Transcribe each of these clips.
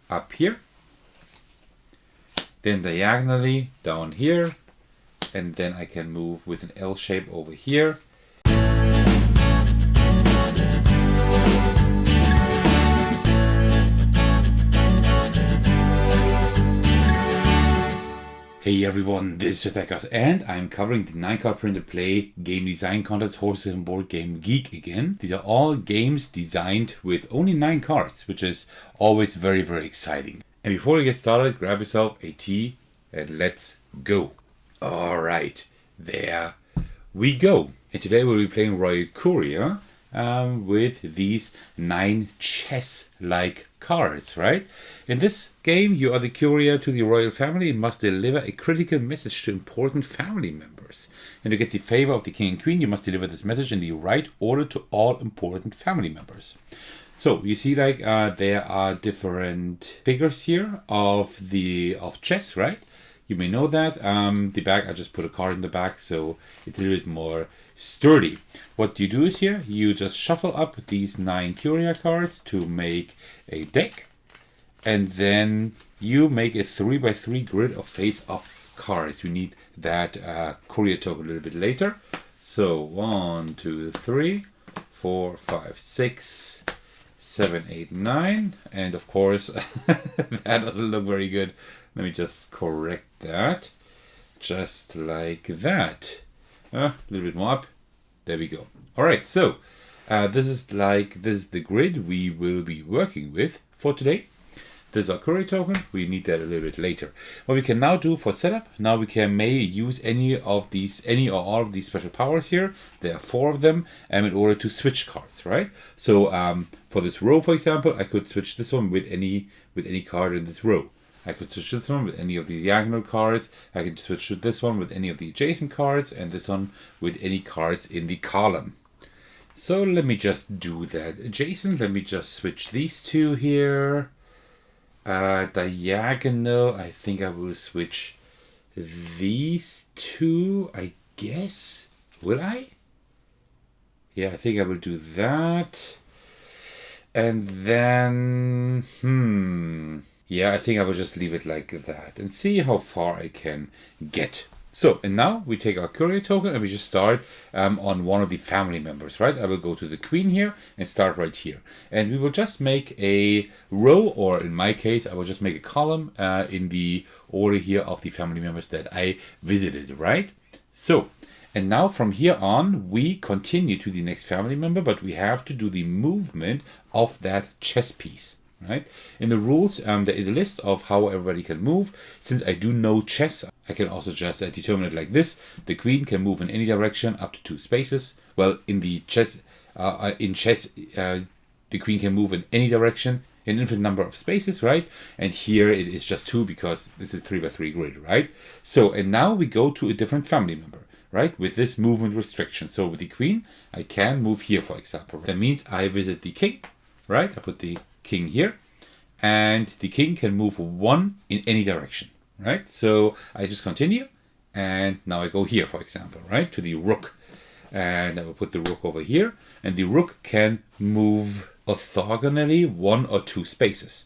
up here, then diagonally down here, and then I can move with an L shape over here. Hey everyone, this is Attackers, and I'm covering the 9-card print and play game design contest hosted on Board Game Geek again. These are all games designed with only 9 cards, which is always very, very exciting. And before we get started, grab yourself a tea and let's go. Alright, there we go. And today we'll be playing Royal Courier with these 9 chess-like cards, right? In this game, you are the courier to the royal family and must deliver a critical message to important family members. And to get the favor of the king and queen, you must deliver this message in the right order to all important family members. So you see, like there are different figures here of chess, right? You may know that. The back, I just put a card in the back, so it's a little bit more sturdy. What you do is here, you just shuffle up these 9 courier cards to make a deck. And then you make a 3x3 grid of face-up cards. We need that courier token a little bit later. So 1, 2, 3, 4, 5, 6, 7, 8, 9. And of course, that doesn't look very good. Let me just correct that. Just like that. A little bit more up. There we go. Alright, so this is the grid we will be working with for today. This is our courier token. We need that a little bit later. What we can now do for setup, now we may use any or all of these special powers here. There are 4 of them, in order to switch cards, right? So for this row, for example, I could switch this one with any card in this row. I could switch this one with any of the diagonal cards. I can switch to this one with any of the adjacent cards, and this one with any cards in the column. So let me just do that. Adjacent, let me just switch these 2 here. Diagonal, I think I will switch these 2, I guess. Will I? Yeah, I think I will do that. And then, yeah, I think I will just leave it like that and see how far I can get. So, and now we take our courier token and we just start on one of the family members, right? I will go to the queen here and start right here. And we will just make a row, or in my case, I will just make a column in the order here of the family members that I visited, right? So, and now from here on, we continue to the next family member, but we have to do the movement of that chess piece. Right? In the rules, there is a list of how everybody can move. Since I do know chess, I can also just determine it like this. The queen can move in any direction up to 2 spaces. Well, in chess, the queen can move in any direction, an infinite number of spaces, right? And here it is just 2 because this is 3x3 grid, right? So, and now we go to a different family member, right? With this movement restriction. So with the queen, I can move here, for example. That means I visit the king, right? I put the king here, and the king can move 1 in any direction, right? So I just continue, and now I go here, for example, right, to the rook, and I will put the rook over here, and the rook can move orthogonally 1 or 2 spaces.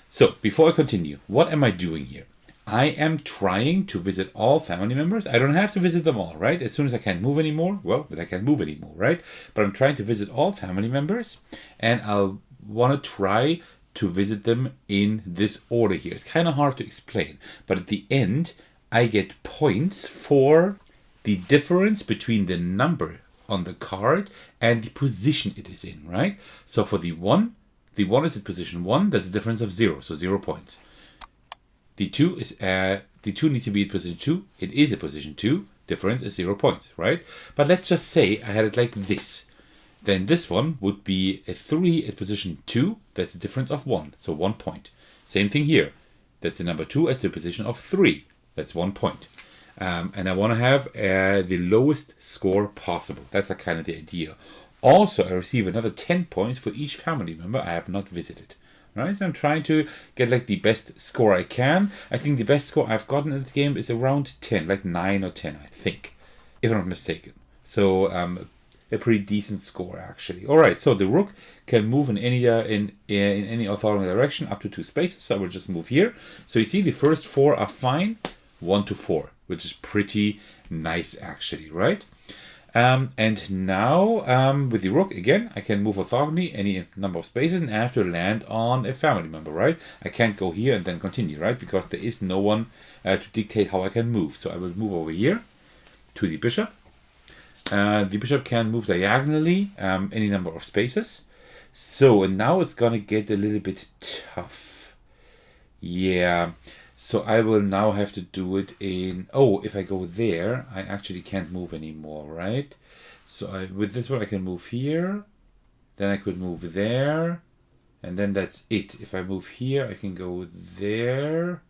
So before I continue, what am I doing here? I am trying to visit all family members. I don't have to visit them all, right? As soon as I can't move anymore, well, but I can't move anymore, right? But I'm trying to visit all family members, and I'll want to try to visit them in this order here. It's kind of hard to explain, but at the end I get points for the difference between the number on the card and the position it is in, right? So for the 1 is in position 1, there's a difference of 0, so 0 points. The 2 needs to be in position 2, it is in position 2, difference is 0 points, right? But let's just say I had it like this. Then this one would be a 3 at position 2. That's a difference of 1, so 1 point. Same thing here. That's a number 2 at the position of 3. That's 1 point. And I want to have the lowest score possible. That's kind of the idea. Also, I receive another 10 points for each family member I have not visited. Right? So I'm trying to get like the best score I can. I think the best score I've gotten in this game is around 10, like 9 or 10, I think, if I'm not mistaken. So a pretty decent score actually. All right, so the rook can move in any orthogonal direction up to 2 spaces. So I will just move here. So you see the first 4 are fine, 1 to 4, which is pretty nice actually, right? And now with the rook again, I can move orthogonally any number of spaces, and I have to land on a family member, right? I can't go here and then continue, right? Because there is no one to dictate how I can move. So I will move over here to the bishop. The bishop can move diagonally any number of spaces. So and now it's gonna get a little bit tough. Yeah. So I will now have to do it in, oh, if I go there, I actually can't move anymore, right? So with this one, I can move here, then I could move there, and then that's it. If I move here, I can go there,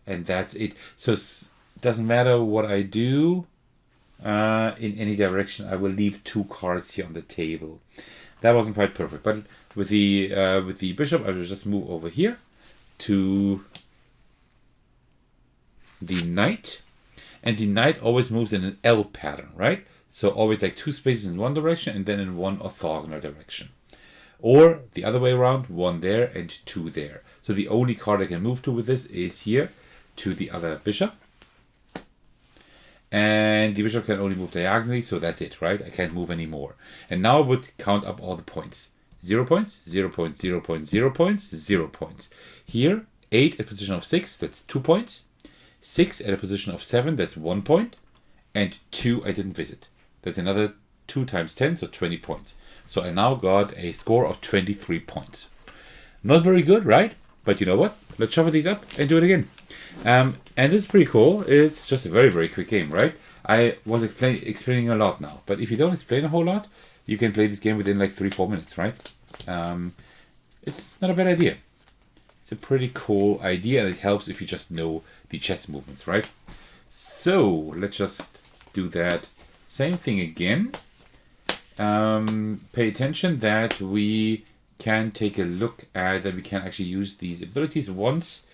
and that's it. So it doesn't matter what I do in any direction, I will leave 2 cards here on the table. That wasn't quite perfect, but with the bishop, I will just move over here to the knight, and the knight always moves in an L pattern, right? So always like 2 spaces in one direction and then in one orthogonal direction, or the other way around, 1 there and 2 there. So the only card I can move to with this is here to the other bishop, and the bishop can only move diagonally, so that's it, right? I can't move anymore. And now I would count up all the points: 0 points, 0 points, 0 points, 0 points, 0 points. Here 8 at position of 6, that's 2 points. 6 at a position of 7, that's 1 point, and 2 I didn't visit. That's another 2 times 10, so 20 points. So I now got a score of 23 points. Not very good, right? But you know what? Let's shuffle these up and do it again. And this is pretty cool. It's just a very, very quick game, right? I was explaining a lot now, but if you don't explain a whole lot, you can play this game within like 3-4 minutes, right? It's not a bad idea. It's a pretty cool idea, and it helps if you just know the chess movements, right? So let's just do that same thing again. Pay attention that we can take a look at that we can actually use these abilities once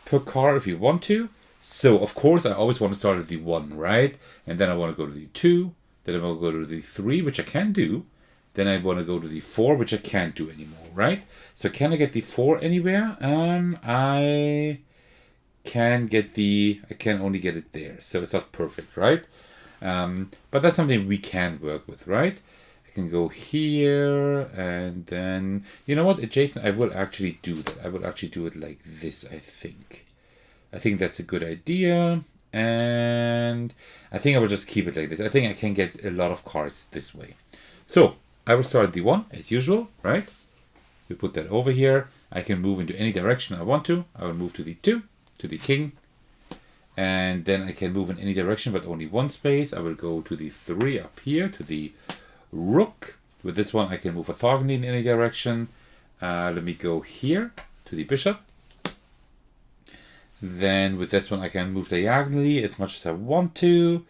per card if you want to. So of course I always want to start at the 1, right? And then I want to go to the 2, then I want to go to the 3, which I can do. Then I want to go to the 4, which I can't do anymore, right? So can I get the 4 anywhere? I can only get it there. So it's not perfect, right? But that's something we can work with, right? I can go here, and then, you know what, adjacent, I will actually do that. I will actually do it like this, I think. I think that's a good idea. And I think I will just keep it like this. I think I can get a lot of cards this way. So I will start at the 1 as usual, right? We put that over here. I can move into any direction I want to. I will move to the 2, to the king. And then I can move in any direction, but only 1 space. I will go to the 3 up here, to the rook. With this one, I can move orthogonally in any direction. Let me go here to the bishop. Then with this one, I can move diagonally as much as I want to.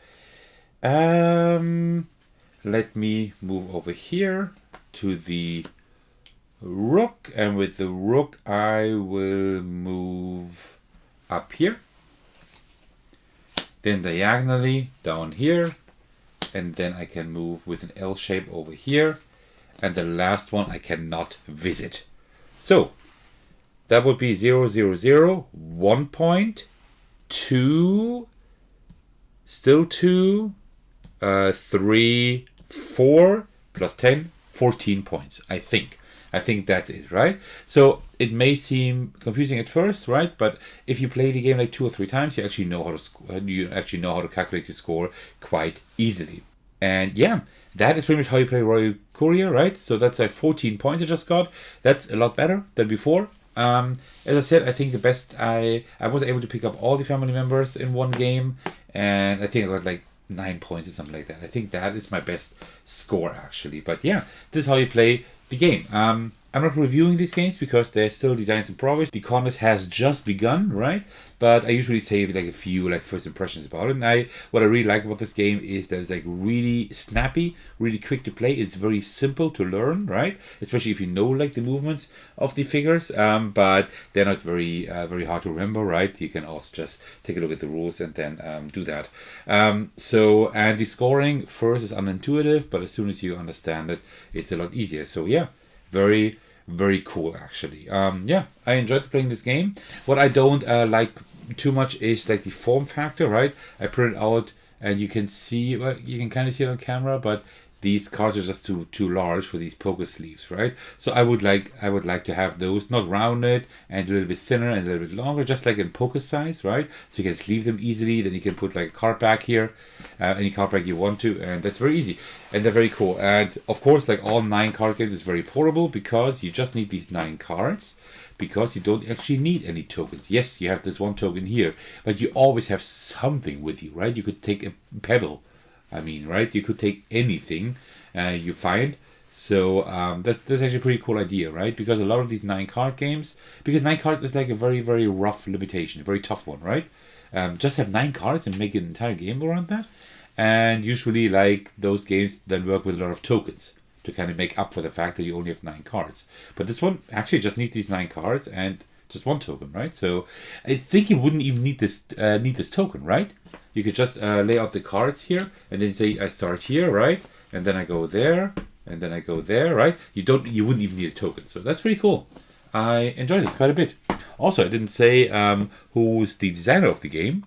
Let me move over here to the rook, and with the rook I will move up here, then diagonally down here, and then I can move with an L shape over here, and the last one I cannot visit. So that would be 0, 0, 0, 1 point, 2, still 2, 3, 4 plus 10, 14 points, I think. I think that's it, right? So it may seem confusing at first, right? But if you play the game like 2 or 3 times, you actually know how to score. You actually know how to calculate your score quite easily. And yeah, that is pretty much how you play Royal Courier, right? So that's like 14 points I just got. That's a lot better than before. As I said, I think the best I was able to pick up all the family members in one game, and I think I got like 9 points or something like that. I think that is my best score actually. But yeah, this is how you play the game. I'm not reviewing these games because they're still designs in progress. The contest has just begun, right? But I usually say like a few like first impressions about it. And what I really like about this game is that it's like really snappy, really quick to play. It's very simple to learn, right? Especially if you know like the movements of the figures. But they're not very very hard to remember, right? You can also just take a look at the rules and then do that. So and the scoring first is unintuitive, but as soon as you understand it, it's a lot easier. So yeah, very very cool actually. Yeah, I enjoyed playing this game. What I don't like too much is like the form factor, right? I print it out and you can see, well, you can kind of see it on camera, but these cards are just too large for these poker sleeves, right? So I would like to have those not rounded and a little bit thinner and a little bit longer, just like in poker size, right? So you can sleeve them easily. Then you can put like a card back here, any card back you want to, and that's very easy. And they're very cool. And of course, like all 9 card games, is very portable because you just need these 9 cards. Because you don't actually need any tokens. Yes, you have this 1 token here, but you always have something with you, right? You could take a pedal. I mean, right? You could take anything you find. So that's actually a pretty cool idea, right? Because a lot of these 9 card games, because 9 cards is like a very, very rough limitation, a very tough one, right? Just have 9 cards and make an entire game around that. And usually, like, those games then work with a lot of tokens to kind of make up for the fact that you only have 9 cards. But this one actually just needs these 9 cards and just 1 token, right? So I think you wouldn't even need this token, right? You could just lay out the cards here and then say I start here, right? And then I go there, and then I go there, right? You wouldn't even need a token. So that's pretty cool. I enjoy this quite a bit. Also, I didn't say who's the designer of the game,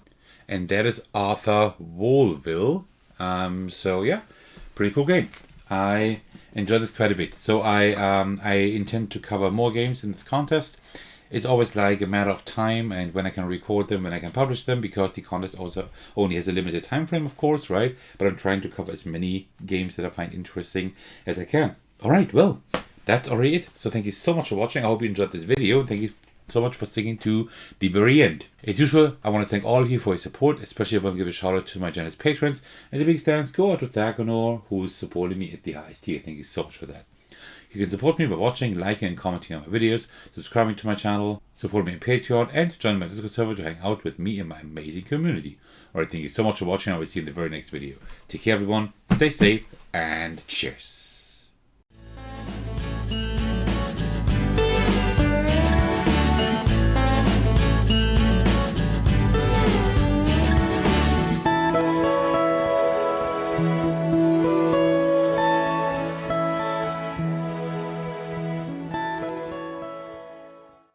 and that is Arthur Wohlville. So yeah, pretty cool game. I enjoy this quite a bit. So I intend to cover more games in this contest. It's always like a matter of time and when I can record them, when I can publish them, because the contest also only has a limited time frame, of course, right? But I'm trying to cover as many games that I find interesting as I can. All right, well, that's already it. So thank you so much for watching. I hope you enjoyed this video. Thank you so much for sticking to the very end. As usual, I want to thank all of you for your support, especially I want to give a shout out to my generous patrons. And the big thanks go out to Thagonor, who is supporting me at the highest tier. Thank you so much for that. You can support me by watching, liking, and commenting on my videos, subscribing to my channel, support me on Patreon, and join my Discord server to hang out with me and my amazing community. Alright, thank you so much for watching. I will see you in the very next video. Take care, everyone. Stay safe, and cheers.